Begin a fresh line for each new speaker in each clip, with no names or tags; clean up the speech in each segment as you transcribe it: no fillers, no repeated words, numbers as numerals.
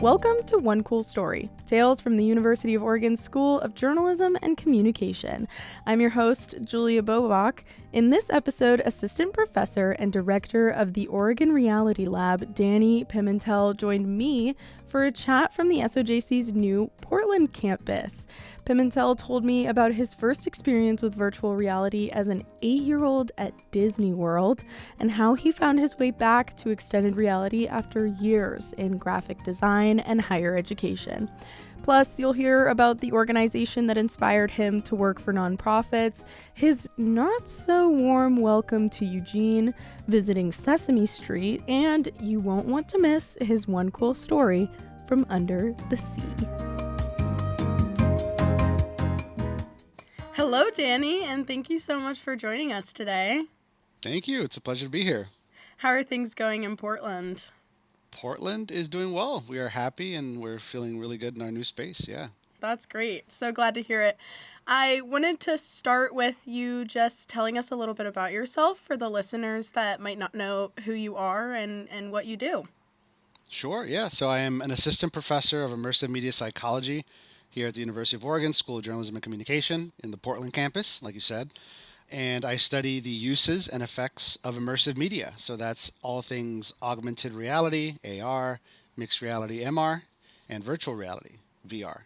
Welcome to One Cool Story, Tales from the University of Oregon School of Journalism and Communication. I'm your host, Julia Boboc. In this episode, Assistant Professor and Director of the Oregon Reality Lab, Danny Pimentel, joined me for a chat from the SOJC's new Portland campus. Pimentel told me about his first experience with virtual reality as an 8-year-old at Disney World and how he found his way back to extended reality after years in graphic design and higher education. Plus, you'll hear about the organization that inspired him to work for nonprofits, his not-so-warm welcome to Eugene, visiting Sesame Street, and you won't want to miss his one cool story from under the sea. Hello, Danny, and thank you so much for joining us today.
Thank you. It's a pleasure to be here.
How are things going in Portland?
Portland is doing well. We are happy and we're feeling really good in our new space. Yeah.
That's great. So glad to hear it. I wanted to start with you just telling us a little bit about yourself for the listeners that might not know who you are and what you do.
Sure. Yeah. So I am an assistant professor of immersive media psychology here at the University of Oregon School of Journalism and Communication in the Portland campus, like you said. And I study the uses and effects of immersive media. So that's all things augmented reality, AR, mixed reality, MR, and virtual reality, VR.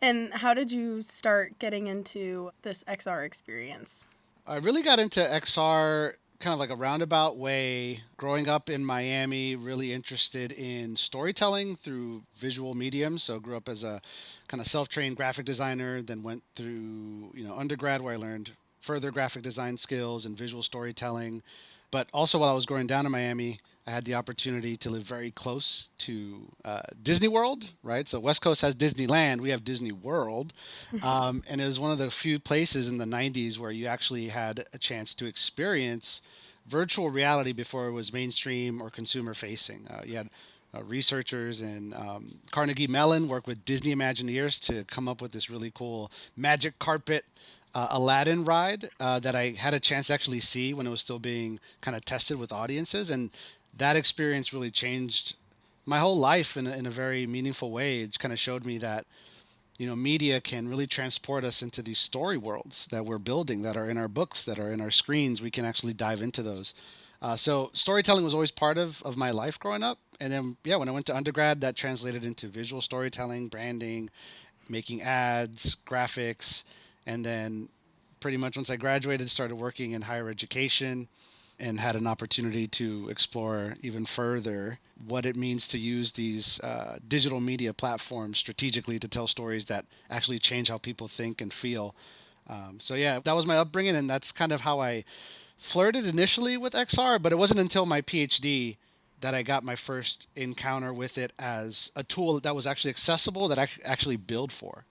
And how did you start getting into this XR experience?
I really got into XR kind of like a roundabout way. Growing up in Miami, really interested in storytelling through visual mediums. So grew up as a kind of self-trained graphic designer, then went through, undergrad where I learned further graphic design skills and visual storytelling. But also while I was growing down in Miami, I had the opportunity to live very close to Disney World, right? So West Coast has Disneyland, we have Disney World. And it was one of the few places in the 90s where you actually had a chance to experience virtual reality before it was mainstream or consumer facing. You had researchers in Carnegie Mellon work with Disney Imagineers to come up with this really cool magic carpet Aladdin ride that I had a chance to actually see when it was still being kind of tested with audiences. And that experience really changed my whole life in a very meaningful way. It kind of showed me that, media can really transport us into these story worlds that we're building, that are in our books, that are in our screens. We can actually dive into those. So storytelling was always part of my life growing up. And then, when I went to undergrad, that translated into visual storytelling, branding, making ads, graphics. And then pretty much once I graduated, started working in higher education and had an opportunity to explore even further what it means to use these digital media platforms strategically to tell stories that actually change how people think and feel. That was my upbringing, and that's kind of how I flirted initially with XR, but it wasn't until my PhD that I got my first encounter with it as a tool that was actually accessible that I could actually build for.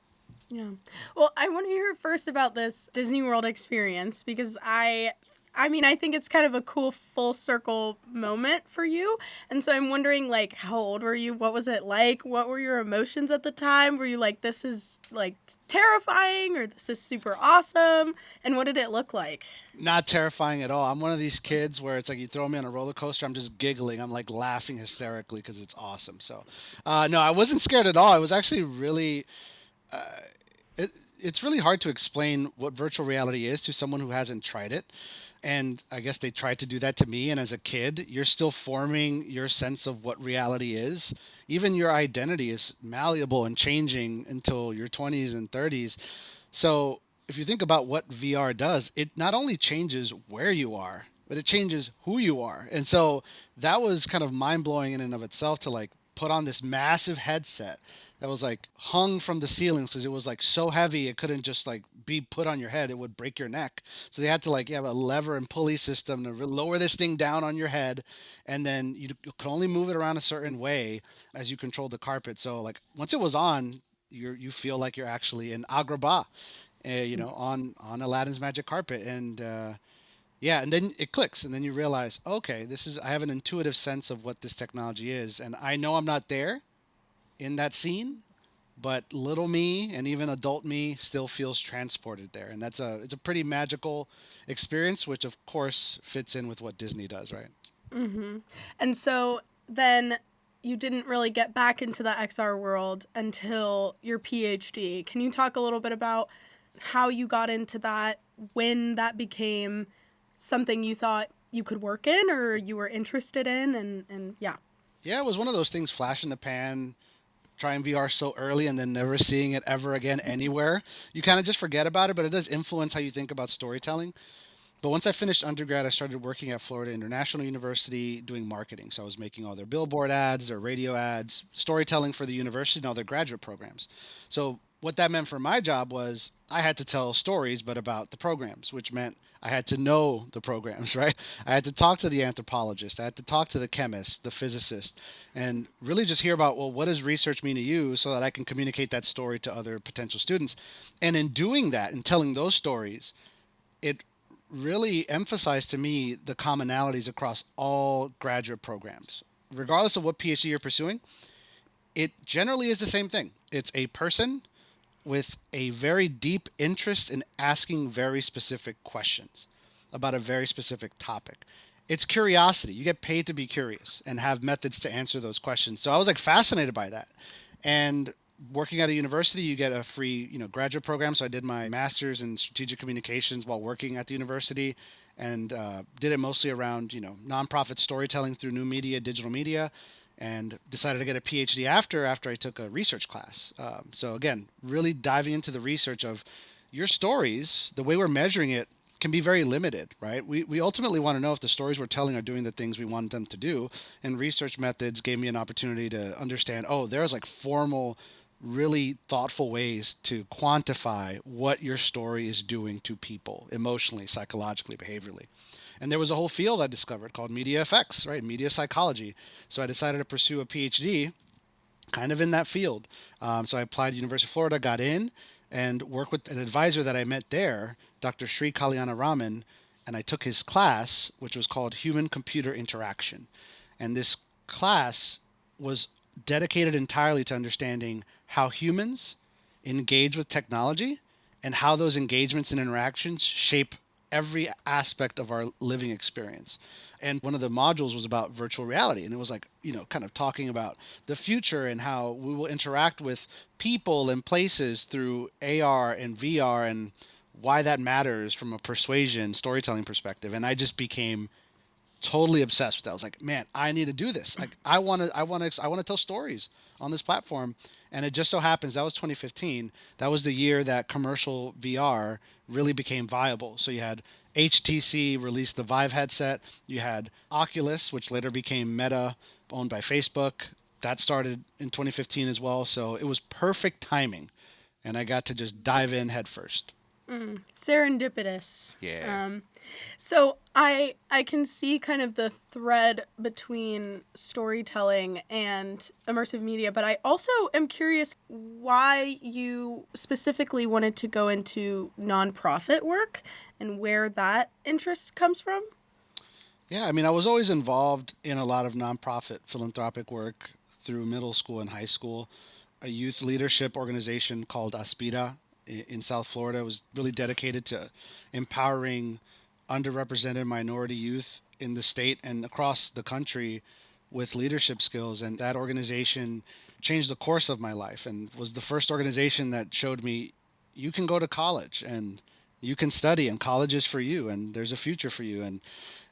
Yeah. Well, I want to hear first about this Disney World experience because I think it's kind of a cool full circle moment for you. And so I'm wondering, like, how old were you? What was it like? What were your emotions at the time? Were you like, this is like terrifying or this is super awesome? And what did it look like?
Not terrifying at all. I'm one of these kids where it's like you throw me on a roller coaster, I'm just giggling. I'm like laughing hysterically because it's awesome. So, no, I wasn't scared at all. I was actually really... it's really hard to explain what virtual reality is to someone who hasn't tried it. And I guess they tried to do that to me. And as a kid, you're still forming your sense of what reality is. Even your identity is malleable and changing until your 20s and 30s. So if you think about what VR does, it not only changes where you are, but it changes who you are. And so that was kind of mind blowing in and of itself to like put on this massive headset that was like hung from the ceilings because it was like so heavy it couldn't just like be put on your head. It would break your neck. So they had to like have a lever and pulley system to lower this thing down on your head, and then you could only move it around a certain way as you controlled the carpet. So like once it was on, you feel like you're actually in Agrabah, on Aladdin's magic carpet, and and then it clicks, and then you realize, okay, I have an intuitive sense of what this technology is, and I know I'm not there in that scene, but little me and even adult me still feels transported there. And it's a pretty magical experience, which of course fits in with what Disney does, right?
Mm-hmm. And so then you didn't really get back into the XR world until your PhD. Can you talk a little bit about how you got into that, when that became something you thought you could work in or you were interested in, and yeah.
Yeah, it was one of those things, flash in the pan, trying VR so early and then never seeing it ever again anywhere. You kind of just forget about it, but it does influence how you think about storytelling. But once I finished undergrad, I started working at Florida International University doing marketing. So I was making all their billboard ads, their radio ads, storytelling for the university and all their graduate programs. So what that meant for my job was I had to tell stories, but about the programs, which meant I had to know the programs, right? I had to talk to the anthropologist, I had to talk to the chemist, the physicist, and really just hear about, well, what does research mean to you so that I can communicate that story to other potential students. And in doing that and telling those stories, it really emphasized to me the commonalities across all graduate programs. Regardless of what PhD you're pursuing, it generally is the same thing. It's a person with a very deep interest in asking very specific questions about a very specific topic. It's curiosity. You get paid to be curious and have methods to answer those questions. So I was like fascinated by that. And working at a university, you get a free, graduate program. So I did my master's in strategic communications while working at the university, and did it mostly around, nonprofit storytelling through new media, digital media, and decided to get a PhD after I took a research class. So again, really diving into the research of your stories, the way we're measuring it can be very limited, right? We ultimately want to know if the stories we're telling are doing the things we want them to do. And research methods gave me an opportunity to understand, there's like formal, really thoughtful ways to quantify what your story is doing to people emotionally, psychologically, behaviorally. And there was a whole field I discovered called media effects, right? Media psychology. So I decided to pursue a PhD kind of in that field. So I applied to University of Florida, got in, and worked with an advisor that I met there, Dr. Sri Kalyana Raman, and I took his class, which was called Human Computer Interaction. And this class was dedicated entirely to understanding how humans engage with technology and how those engagements and interactions shape every aspect of our living experience. And one of the modules was about virtual reality. And it was like, kind of talking about the future and how we will interact with people and places through AR and VR and why that matters from a persuasion storytelling perspective. And I just became totally obsessed with that. I was like, man, I need to do this. Like, I want to tell stories on this platform. And it just so happens that was 2015. That was the year that commercial VR really became viable. So you had HTC released the Vive headset. You had Oculus, which later became Meta, owned by Facebook. That started in 2015 as well. So it was perfect timing. And I got to just dive in head first.
Serendipitous.
Yeah.
So I can see kind of the thread between storytelling and immersive media, but I also am curious why you specifically wanted to go into nonprofit work and where that interest comes from.
Yeah, I mean, I was always involved in a lot of nonprofit philanthropic work through middle school and high school. A youth leadership organization called Aspira in South Florida was really dedicated to empowering underrepresented minority youth in the state and across the country with leadership skills. And that organization changed the course of my life and was the first organization that showed me you can go to college and you can study and college is for you and there's a future for you. And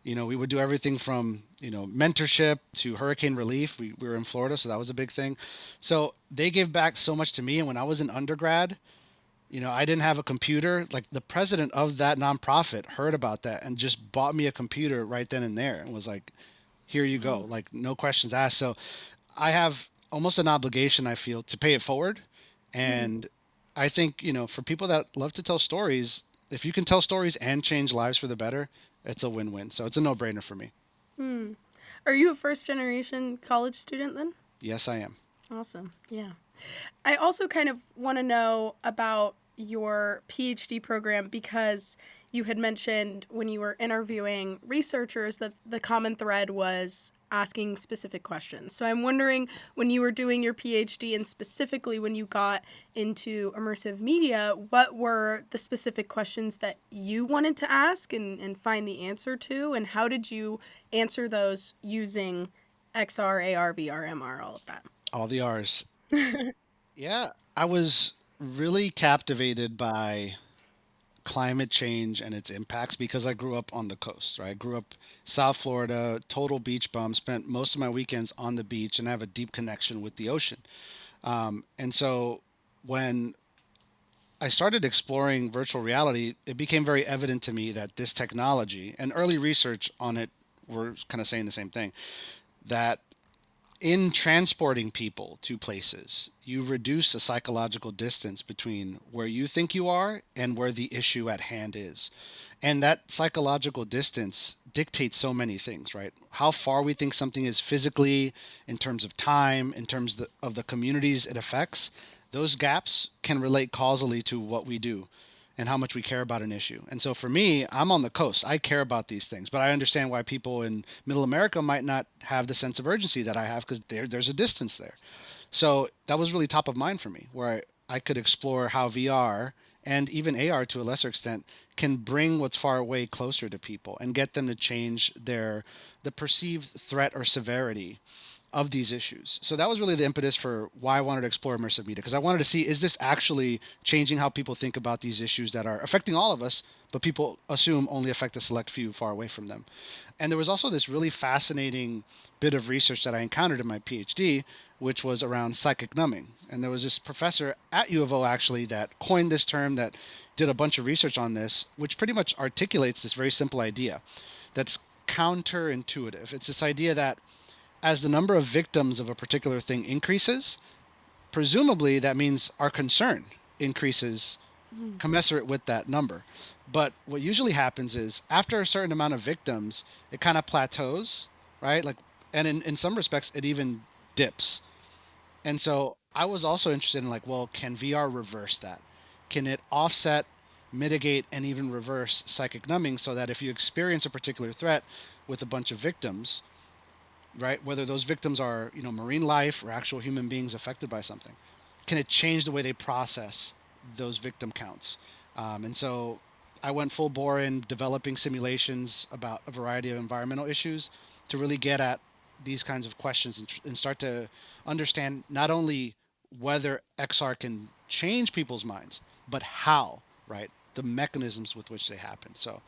we would do everything from, mentorship to hurricane relief. We were in Florida, so that was a big thing. So they gave back so much to me. And when I was an undergrad, I didn't have a computer. Like, the president of that nonprofit heard about that and just bought me a computer right then and there and was like, here you go. Like, no questions asked. So I have almost an obligation, I feel, to pay it forward. And I think, for people that love to tell stories, if you can tell stories and change lives for the better, it's a win-win. So it's a no-brainer for me.
Are you a first-generation college student then?
Yes, I am.
Awesome. Yeah. I also kind of want to know about your PhD program because you had mentioned when you were interviewing researchers that the common thread was asking specific questions. So I'm wondering, when you were doing your PhD and specifically when you got into immersive media, what were the specific questions that you wanted to ask and find the answer to, and how did you answer those using XR, AR, VR, MR, all of that.
All the R's. Yeah, I was really captivated by climate change and its impacts because I grew up on the coast, right? I grew up South Florida, total beach bum, spent most of my weekends on the beach, and I have a deep connection with the ocean. And so when I started exploring virtual reality, it became very evident to me that this technology and early research on it were kind of saying the same thing, that in transporting people to places, you reduce the psychological distance between where you think you are and where the issue at hand is. And that psychological distance dictates so many things, right? How far we think something is physically, in terms of time, in terms of the communities it affects, those gaps can relate causally to what we do and how much we care about an issue. And so for me, I'm on the coast. I care about these things, but I understand why people in middle America might not have the sense of urgency that I have because there's a distance there. So that was really top of mind for me, where I could explore how VR and even AR to a lesser extent can bring what's far away closer to people and get them to change the perceived threat or severity of these issues. So that was really the impetus for why I wanted to explore immersive media, because I wanted to see, is this actually changing how people think about these issues that are affecting all of us, but people assume only affect a select few far away from them. And there was also this really fascinating bit of research that I encountered in my PhD, which was around psychic numbing. And there was this professor at U of O actually that coined this term, that did a bunch of research on this, which pretty much articulates this very simple idea that's counterintuitive. It's this idea that as the number of victims of a particular thing increases, presumably that means our concern increases
Mm.
commensurate with that number. But what usually happens is after a certain amount of victims, it kind of plateaus, right? Like, and in some respects, it even dips. And so I was also interested in, like, well, can VR reverse that? Can it offset, mitigate, and even reverse psychic numbing so that if you experience a particular threat with a bunch of victims, right? Whether those victims are, marine life or actual human beings affected by something, can it change the way they process those victim counts? And so I went full bore in developing simulations about a variety of environmental issues to really get at these kinds of questions and start to understand not only whether XR can change people's minds, but how, right? The mechanisms with which they happen. So,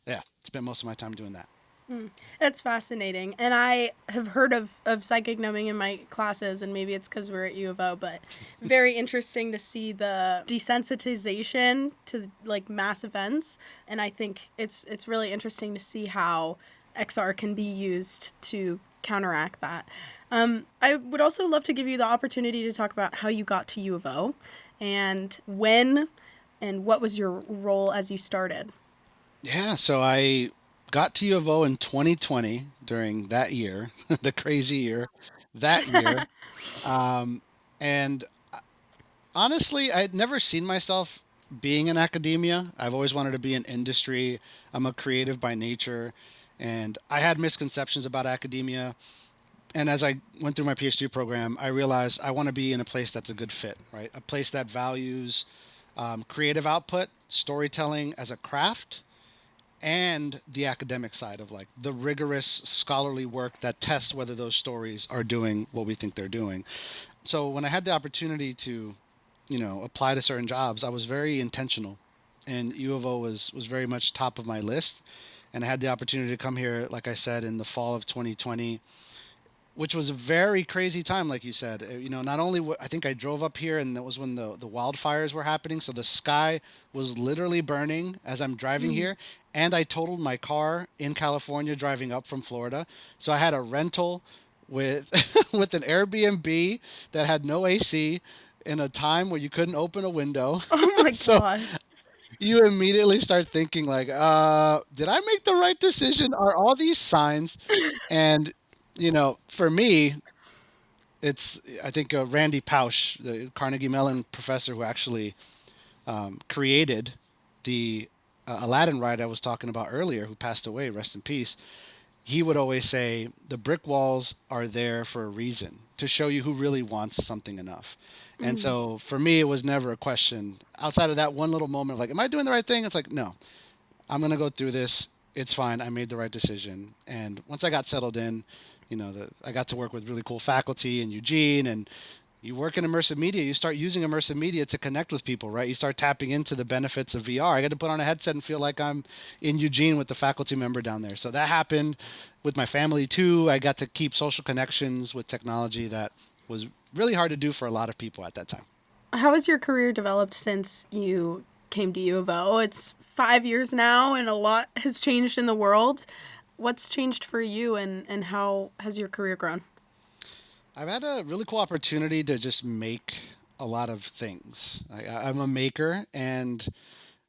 yeah, spent most of my time doing that.
Mm. That's fascinating. And I have heard of psychic numbing in my classes, and maybe it's because we're at U of O, but very interesting to see the desensitization to like mass events. And I think it's really interesting to see how XR can be used to counteract that. I would also love to give you the opportunity to talk about how you got to U of O and when and what was your role as you started.
Yeah, so I got to U of O in 2020 during that year, the crazy year, that year. Um, and honestly, I'd never seen myself being in academia. I've always wanted to be in industry. I'm a creative by nature, and I had misconceptions about academia. And as I went through my PhD program, I realized I want to be in a place that's a good fit, right? A place that values creative output, storytelling as a craft, and the academic side of like the rigorous scholarly work that tests whether those stories are doing what we think they're doing. So when I had the opportunity to, apply to certain jobs, I was very intentional, and U of O was very much top of my list. And I had the opportunity to come here, like I said, in the fall of 2020, which was a very crazy time, like you said. Not only I think I drove up here, and that was when the wildfires were happening, so the sky was literally burning as I'm driving
Mm.
here, and I totaled my car in California driving up from Florida. So I had a rental with with an Airbnb that had no AC in a time where you couldn't open a window.
Oh my
So
gosh.
you immediately start thinking like, did I make the right decision? Are all these signs? And for me, it's I think Randy Pausch, the Carnegie Mellon professor who actually created the Aladdin ride I was talking about earlier, who passed away, rest in peace. He would always say the brick walls are there for a reason, to show you who really wants something enough. And
Mm.
so for me, it was never a question outside of that one little moment of like, am I doing the right thing? It's like, no, I'm going to go through this. It's fine. I made the right decision. And once I got settled in, I got to work with really cool faculty in Eugene, and you work in immersive media, you start using immersive media to connect with people, right? You start tapping into the benefits of VR. I got to put on a headset and feel like I'm in Eugene with the faculty member down there. So that happened with my family too. I got to keep social connections with technology that was really hard to do for a lot of people at that time.
How has your career developed since you came to U of O? It's 5 years now, and a lot has changed in the world. What's changed for you, and how has your career grown?
I've had a really cool opportunity to just make a lot of things. I'm a maker, and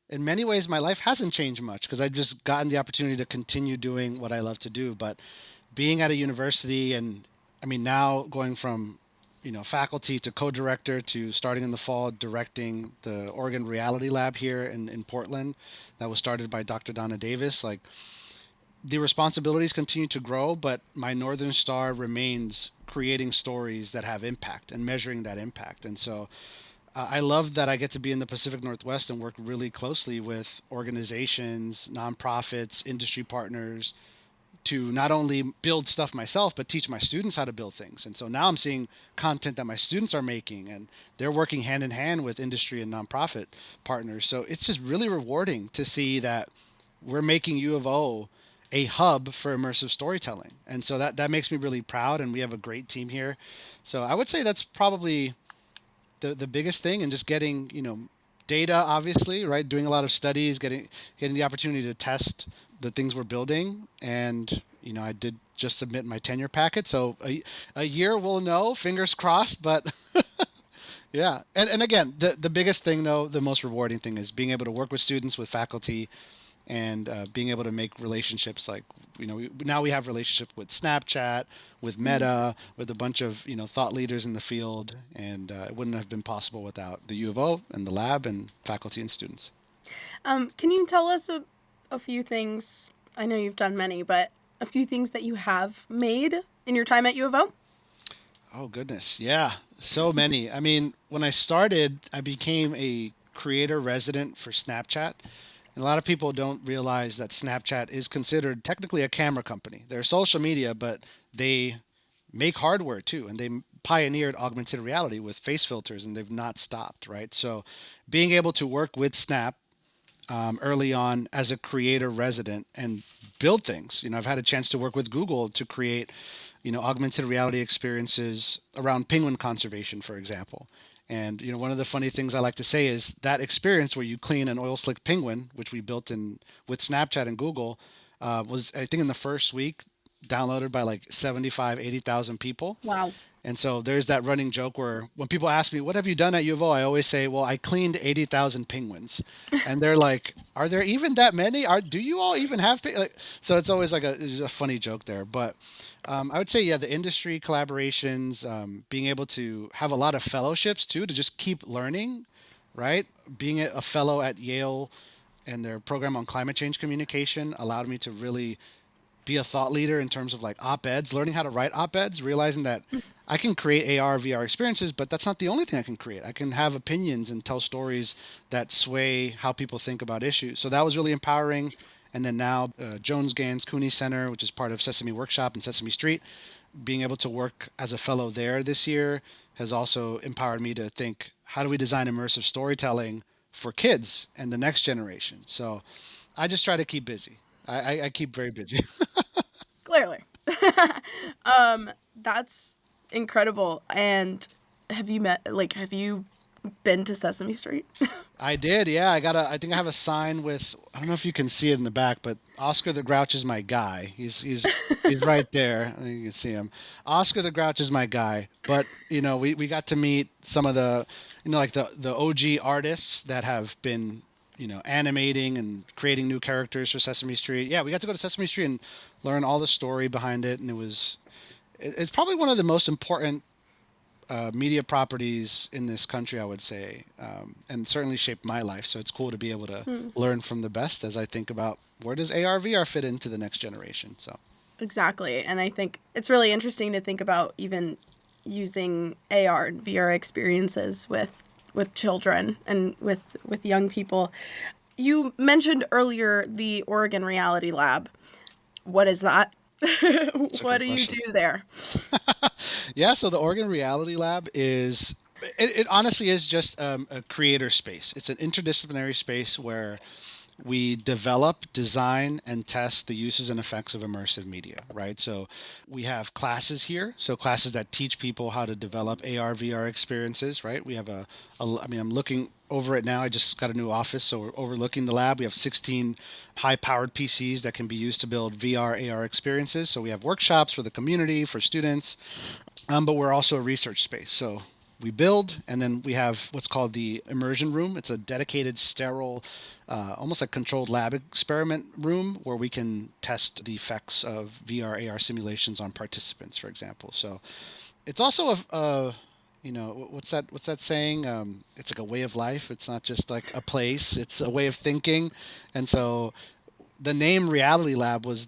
in many ways, my life hasn't changed much because I've just gotten the opportunity to continue doing what I love to do. But being at a university, and I mean, now going from faculty to co-director to starting in the fall directing the Oregon Reality Lab here in Portland, that was started by Dr. Donna Davis. Like, the responsibilities continue to grow, but my Northern Star remains creating stories that have impact and measuring that impact. And so I love that I get to be in the Pacific Northwest and work really closely with organizations, nonprofits, industry partners to not only build stuff myself, but teach my students how to build things. And so now I'm seeing content that my students are making, and they're working hand in hand with industry and nonprofit partners. So it's just really rewarding to see that we're making U of O a hub for immersive storytelling. And so that makes me really proud, and we have a great team here. So I would say that's probably the biggest thing, and just getting, data, obviously, right? Doing a lot of studies, getting the opportunity to test the things we're building. And, I did just submit my tenure packet. So a year we'll know, fingers crossed, but yeah. And again, the biggest thing though, the most rewarding thing is being able to work with students, with faculty, and being able to make relationships like, now we have relationships with Snapchat, with Meta, with a bunch of, thought leaders in the field. And it wouldn't have been possible without the U of O and the lab and faculty and students.
Can you tell us a few things? I know you've done many, but a few things that you have made in your time at U of O?
Oh, goodness. Yeah, so many. I mean, when I started, I became a creator resident for Snapchat. And a lot of people don't realize that Snapchat is considered technically a camera company. They're social media, but they make hardware too. And they pioneered augmented reality with face filters, and they've not stopped, right? So being able to work with Snap early on as a creator resident and build things. I've had a chance to work with Google to create, augmented reality experiences around penguin conservation, for example. And one of the funny things I like to say is that experience where you clean an oil slick penguin, which we built in with Snapchat and Google, was, I think, in the first week downloaded by like 75, 80,000 people.
Wow.
And so there's that running joke where when people ask me, what have you done at U of O? I always say, well, I cleaned 80,000 penguins. And they're like, are there even that many? Do you all even have? So it's always like it's a funny joke there. But I would say, yeah, the industry collaborations, being able to have a lot of fellowships too, to just keep learning, right? Being a fellow at Yale and their program on climate change communication allowed me to really be a thought leader in terms of like op-eds, learning how to write op-eds, realizing that I can create AR, VR experiences, but that's not the only thing I can create. I can have opinions and tell stories that sway how people think about issues. So that was really empowering. And then now Jones Gans Cooney Center, which is part of Sesame Workshop and Sesame Street, being able to work as a fellow there this year has also empowered me to think, how do we design immersive storytelling for kids and the next generation? So I just try to keep busy. I keep very busy.
Clearly. That's incredible. And have you been to Sesame Street?
I did, yeah. I think I have a sign with, I don't know if you can see it in the back, but Oscar the Grouch is my guy. He's right there. I think you can see him. Oscar the Grouch is my guy. But, we got to meet some of the, like the OG artists that have been, animating and creating new characters for Sesame Street. Yeah, we got to go to Sesame Street and learn all the story behind it. And it's probably one of the most important media properties in this country, I would say, and certainly shaped my life. So it's cool to be able to learn from the best as I think about where does AR, VR fit into the next generation. So
Exactly. And I think it's really interesting to think about even using AR and VR experiences with children and with young people. You mentioned earlier the Oregon Reality Lab. What is that?
That's a
What
great
do you
question.
do there?
Yeah, so the Oregon Reality Lab it honestly is just a creator space. It's an interdisciplinary space where we develop, design, and test the uses and effects of immersive media, right? So we have classes here, so classes that teach people how to develop AR, VR experiences, right? We have I mean, I'm looking over it now. I just got a new office, so we're overlooking the lab. We have 16 high-powered PCs that can be used to build VR, AR experiences. So we have workshops for the community, for students, but we're also a research space. So we build, and then we have what's called the immersion room. It's a dedicated, sterile, almost like controlled lab experiment room where we can test the effects of VR, AR simulations on participants, for example. So it's also what's that saying? It's like a way of life. It's not just like a place. It's a way of thinking, and so the name Reality Lab was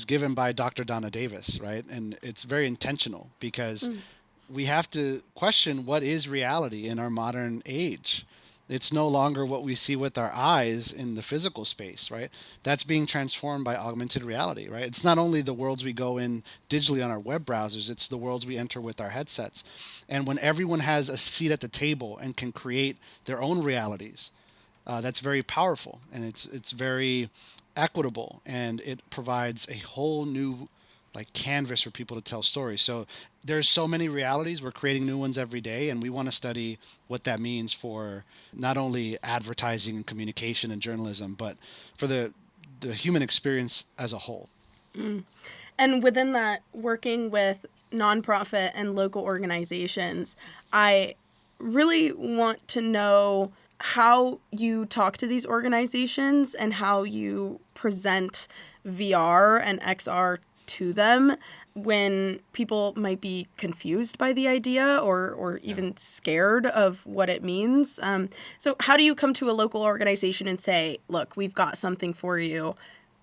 given by Dr. Donna Davis, right? And it's very intentional because
Mm.
we have to question what is reality in our modern age. It's no longer what we see with our eyes in the physical space, right? That's being transformed by augmented reality, right? It's not only the worlds we go in digitally on our web browsers, it's the worlds we enter with our headsets. And when everyone has a seat at the table and can create their own realities, that's very powerful, and it's very equitable, and it provides a whole new like canvas for people to tell stories. So there's so many realities. We're creating new ones every day, and we want to study what that means for not only advertising and communication and journalism, but for the human experience as a whole.
Mm. And within that, working with nonprofit and local organizations, I really want to know how you talk to these organizations and how you present VR and XR to them when people might be confused by the idea or
Yeah.
even scared of what it means. So, how do you come to a local organization and say, look, we've got something for you,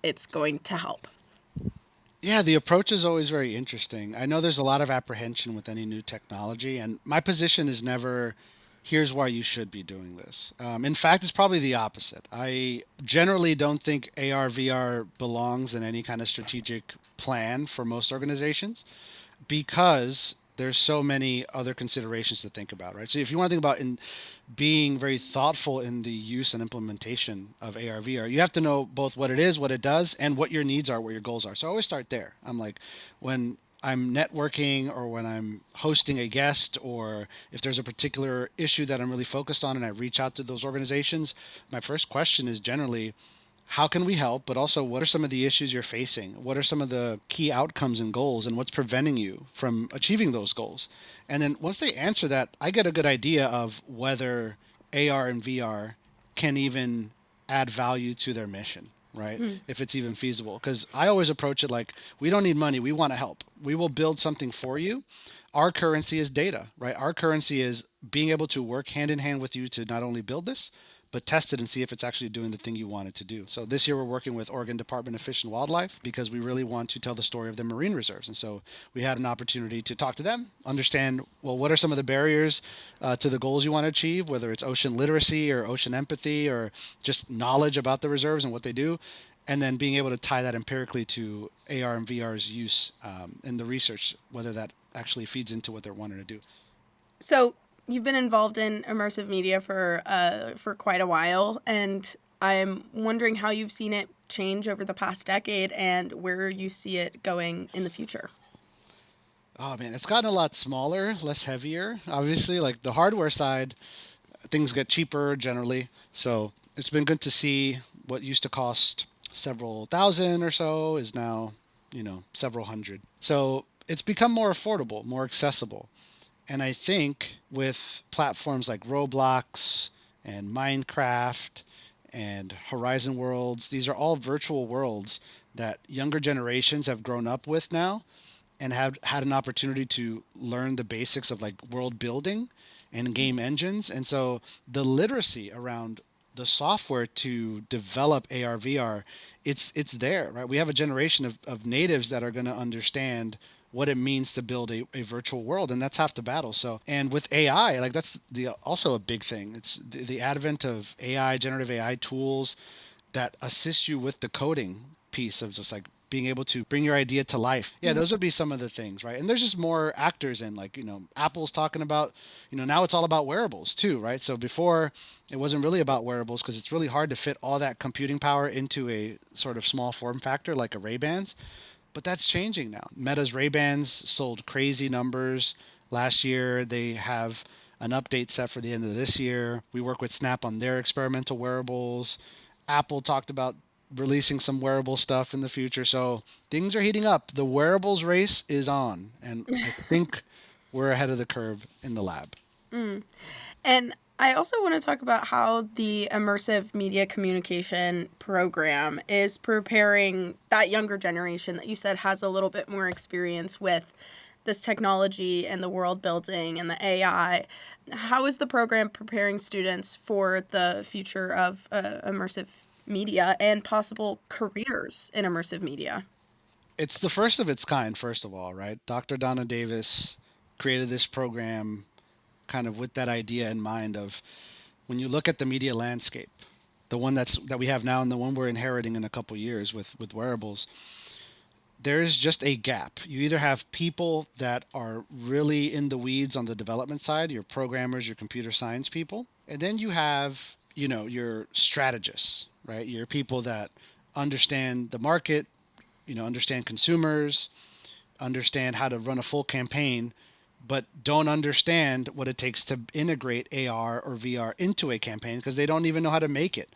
it's going to help?
Yeah, the approach is always very interesting. I know there's a lot of apprehension with any new technology, and my position is never, here's why you should be doing this. In fact, it's probably the opposite. I generally don't think AR, VR belongs in any kind of strategic plan for most organizations because there's so many other considerations to think about, right? So if you want to think about in being very thoughtful in the use and implementation of AR VR, you have to know both what it is, what it does, and what your needs are, what your goals are. So I always start there. I'm like, when I'm networking or when I'm hosting a guest or if there's a particular issue that I'm really focused on and I reach out to those organizations, my first question is generally, how can we help? But also, what are some of the issues you're facing? What are some of the key outcomes and goals, and what's preventing you from achieving those goals? And then once they answer that, I get a good idea of whether AR and VR can even add value to their mission, right?
Hmm.
If it's even feasible. Because I always approach it like, we don't need money, we want to help. We will build something for you. Our currency is data, right? Our currency is being able to work hand in hand with you to not only build this, but test it and see if it's actually doing the thing you want it to do. So this year we're working with Oregon Department of Fish and Wildlife because we really want to tell the story of the marine reserves. And so we had an opportunity to talk to them, understand, well, what are some of the barriers to the goals you want to achieve, whether it's ocean literacy or ocean empathy or just knowledge about the reserves and what they do. And then being able to tie that empirically to AR and VR's use in the research, whether that actually feeds into what they're wanting to do.
So you've been involved in immersive media for quite a while, and I'm wondering how you've seen it change over the past decade and where you see it going in the future.
Oh man, it's gotten a lot smaller, less heavier. Obviously, like the hardware side, things get cheaper generally. So it's been good to see what used to cost several thousand or so is now, several hundred. So it's become more affordable, more accessible. And I think with platforms like Roblox and Minecraft and Horizon Worlds, these are all virtual worlds that younger generations have grown up with now and have had an opportunity to learn the basics of like world building and game engines. And so the literacy around the software to develop AR VR, it's there, right? We have a generation of natives that are going to understand what it means to build a virtual world, and that's half the battle. So, and with AI, like that's the also a big thing. It's the advent of AI, generative AI tools that assist you with the coding piece of just like being able to bring your idea to life. Yeah, those would be some of the things, right? And there's just more actors in, like, Apple's talking about, now it's all about wearables too, right? So before it wasn't really about wearables because it's really hard to fit all that computing power into a sort of small form factor like a Ray-Bans. But that's changing now. Meta's Ray-Bans sold crazy numbers last year. They have an update set for the end of this year. We work with Snap on their experimental wearables. Apple talked about releasing some wearable stuff in the future. So things are heating up. The wearables race is on. And I think we're ahead of the curve in the lab.
And I also want to talk about how the immersive media communication program is preparing that younger generation that you said has a little bit more experience with this technology and the world building and the AI. How is the program preparing students for the future of immersive media and possible careers in immersive media?
It's the first of its kind, first of all, right? Dr. Donna Davis created this program kind of with that idea in mind of when you look at the media landscape, the one that we have now and the one we're inheriting in a couple years with wearables, there's just a gap. You either have people that are really in the weeds on the development side, your programmers, your computer science people, and then you have, your strategists, right? Your people that understand the market, understand consumers, understand how to run a full campaign, but don't understand what it takes to integrate AR or VR into a campaign because they don't even know how to make it.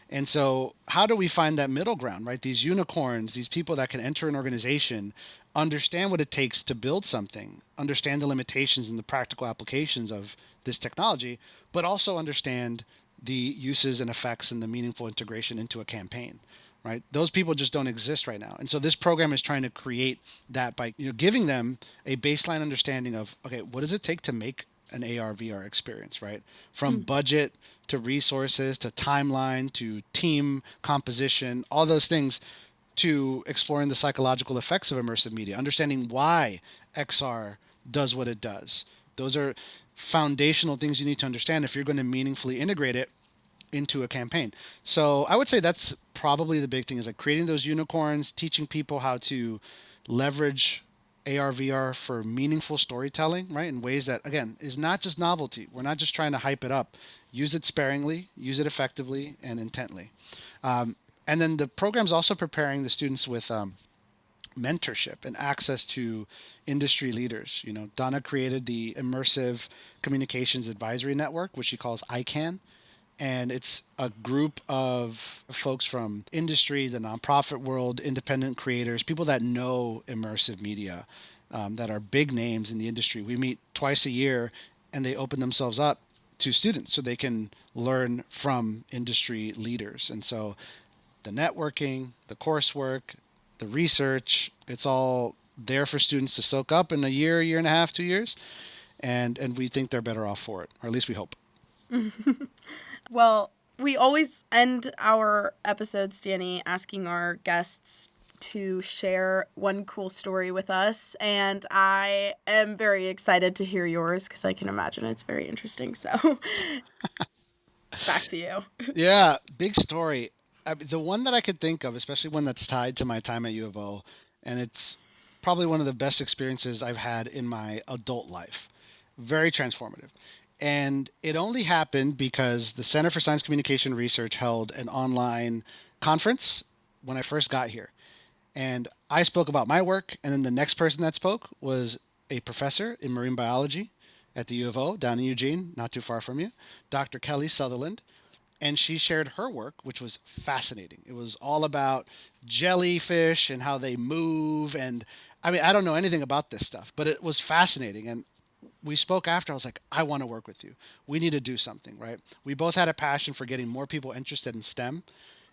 And so how do we find that middle ground, right? These unicorns, these people that can enter an organization, understand what it takes to build something, understand the limitations and the practical applications of this technology, but also understand the uses and effects and the meaningful integration into a campaign, right? Those people just don't exist right now. And so this program is trying to create that by, giving them a baseline understanding of, okay, what does it take to make an AR VR experience, right? From budget to resources to timeline to team composition, all those things, to exploring the psychological effects of immersive media, understanding why XR does what it does. Those are foundational things you need to understand if you're going to meaningfully integrate it into a campaign. So I would say that's probably the big thing, is like creating those unicorns, teaching people how to leverage AR, VR for meaningful storytelling, right? In ways that, again, is not just novelty. We're not just trying to hype it up. Use it sparingly, use it effectively and intently. And then the program's also preparing the students with mentorship and access to industry leaders. Donna created the Immersive Communications Advisory Network, which she calls ICANN. And it's a group of folks from industry, the nonprofit world, independent creators, people that know immersive media, that are big names in the industry. We meet twice a year, and they open themselves up to students so they can learn from industry leaders. And so the networking, the coursework, the research, it's all there for students to soak up in a year and a half, 2 years. And we think they're better off for it, or at least we hope.
Well, we always end our episodes, Danny, asking our guests to share one cool story with us. And I am very excited to hear yours because I can imagine it's very interesting. So back to you.
Yeah, big story. The one that I could think of, especially one that's tied to my time at U of O, and it's probably one of the best experiences I've had in my adult life. Very transformative. And it only happened because the Center for Science Communication Research held an online conference when I first got here. And I spoke about my work, and then the next person that spoke was a professor in marine biology at the U of O down in Eugene, not too far from you, Dr. Kelly Sutherland. And she shared her work, which was fascinating. It was all about jellyfish and how they move. And I mean, I don't know anything about this stuff, but it was fascinating. And we spoke after. I was like, I want to work with you. We need to do something, right? We both had a passion for getting more people interested in STEM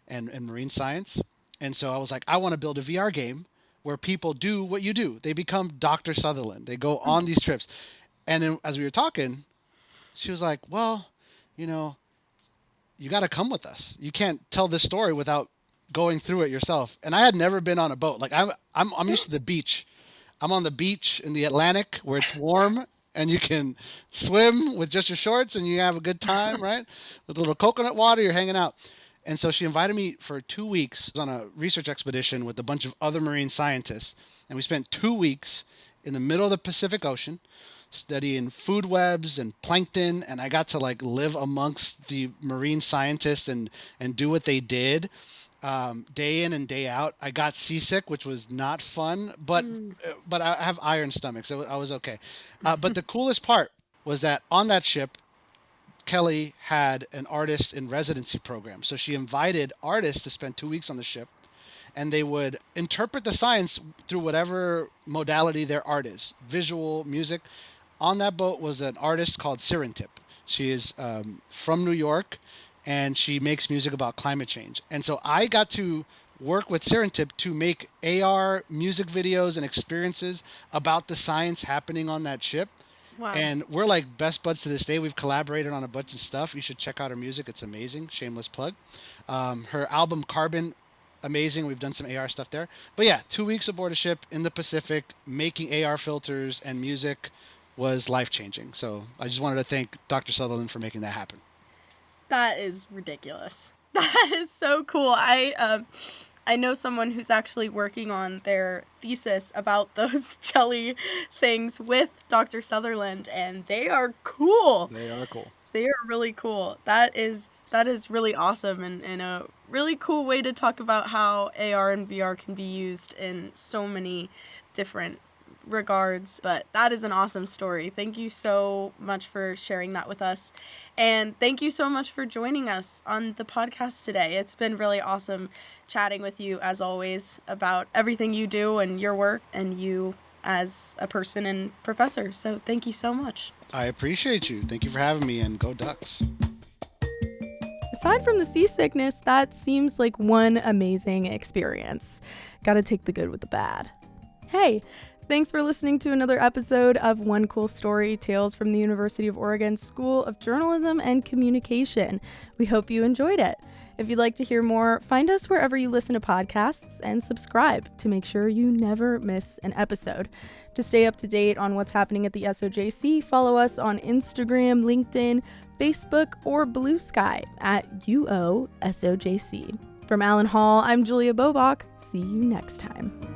and marine science. And so I was like, I want to build a VR game where people do what you do. They become Dr. Sutherland. They go on these trips. And then as we were talking, she was like, well, you got to come with us. You can't tell this story without going through it yourself. And I had never been on a boat. Like I'm used to the beach. I'm on the beach in the Atlantic where it's warm and you can swim with just your shorts and you have a good time, right? With a little coconut water, you're hanging out. And so she invited me for 2 weeks on a research expedition with a bunch of other marine scientists. And we spent 2 weeks in the middle of the Pacific Ocean studying food webs and plankton. And I got to like live amongst the marine scientists and do what they did day in and day out. I got seasick, which was not fun, but I have iron stomach, so I was okay. But the coolest part was that on that ship, Kelly had an artist in residency program. So she invited artists to spend 2 weeks on the ship, and they would interpret the science through whatever modality their art is, visual, music. On that boat was an artist called Sirentip. She is from New York, and she makes music about climate change. And so I got to work with Sirentip to make AR music videos and experiences about the science happening on that ship.
Wow.
And we're like best buds to this day. We've collaborated on a bunch of stuff. You should check out her music. It's amazing. Shameless plug. Her album Carbon, amazing. We've done some AR stuff there. But yeah, 2 weeks aboard a ship in the Pacific, making AR filters and music was life-changing. So I just wanted to thank Dr. Sutherland for making that happen.
That is ridiculous. That is so cool. I know someone who's actually working on their thesis about those jelly things with Dr. Sutherland, and they are cool.
They are cool.
They are really cool. That is really awesome and a really cool way to talk about how AR and VR can be used in so many different regards. But that is an awesome story. Thank you so much for sharing that with us. And thank you so much for joining us on the podcast today. It's been really awesome chatting with you, as always, about everything you do and your work and you as a person and professor. So thank you so much.
I appreciate you. Thank you for having me, and go Ducks.
Aside from the seasickness, that seems like one amazing experience. Gotta take the good with the bad. Hey, thanks for listening to another episode of One Cool Story, Tales from the University of Oregon School of Journalism and Communication. We hope you enjoyed it. If you'd like to hear more, find us wherever you listen to podcasts and subscribe to make sure you never miss an episode. To stay up to date on what's happening at the SOJC, follow us on Instagram, LinkedIn, Facebook, or Blue Sky at UOSOJC. From Allen Hall, I'm Julia Boboc. See you next time.